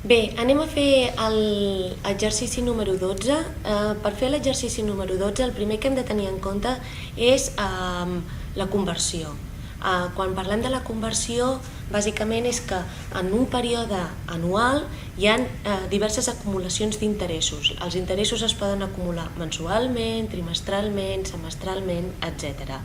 Bé, anem a fer l'exercici número 12. Per fer l'exercici número 12 el primer que hem de tenir en compte és la conversió. Quan parlem de la conversió, bàsicament és que en un període anual hi ha diverses acumulacions d'interessos. Els interessos es poden acumular mensualment, trimestralment, semestralment, etc.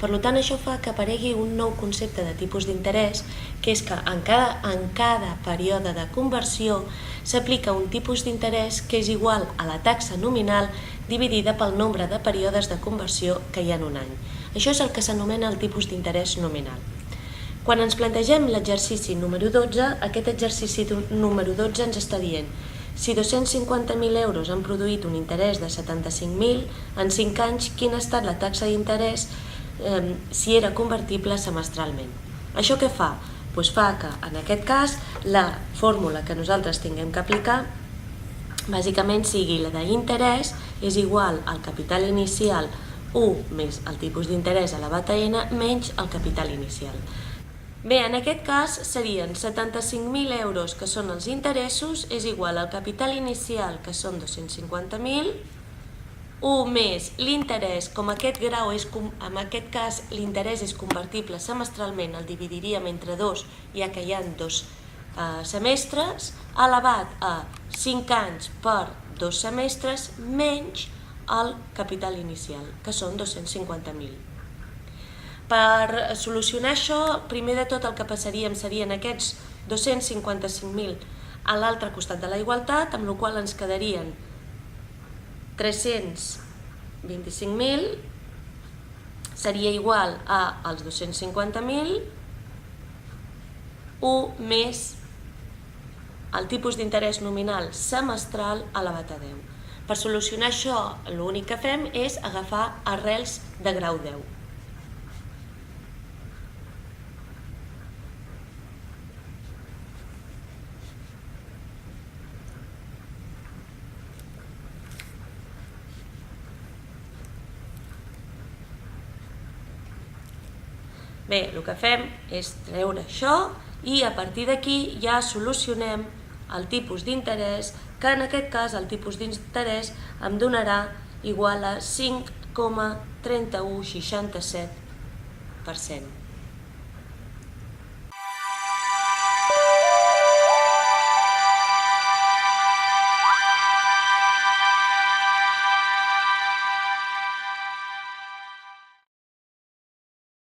Per tant, això fa que aparegui un nou concepte de tipus d'interès, que és que en cada període de conversió s'aplica un tipus d'interès que és igual a la taxa nominal dividida pel nombre de períodes de conversió que hi ha en un any. Això és el que s'anomena el tipus d'interès nominal. Quan ens plantegem l'exercici número 12, aquest exercici número 12 ens està dient si 250.000 euros han produït un interès de 75.000, en 5 anys quina ha estat la taxa d'interès si era convertible semestralment. Això què fa? Doncs fa que, en aquest cas, la fórmula que nosaltres tinguem que aplicar bàsicament sigui la d'interès és igual al capital inicial 1 més el tipus d'interès elevat a n menys el capital inicial. Bé, en aquest cas serien 75.000 euros, que són els interessos, és igual al capital inicial, que són 250.000, 1 més l'interès, com aquest grau és, en aquest cas l'interès és convertible semestralment, el dividiríem entre 2, ja que hi ha 2 semestres, elevat a 5 anys per 2 semestres, menys el capital inicial, que són 250.000. Per solucionar això, primer de tot el que passaríem serien aquests 255.000 a l'altre costat de la igualtat, amb la qual cosa ens quedarien 325.000 seria igual als 250.000, 1 més el tipus d'interès nominal semestral elevat a 10. Per solucionar això, l'únic que fem és agafar arrels de grau 10. Bé, el que fem és treure això i a partir d'aquí ja solucionem el tipus d'interès, que en aquest cas el tipus d'interès em donarà igual a 5,3167%.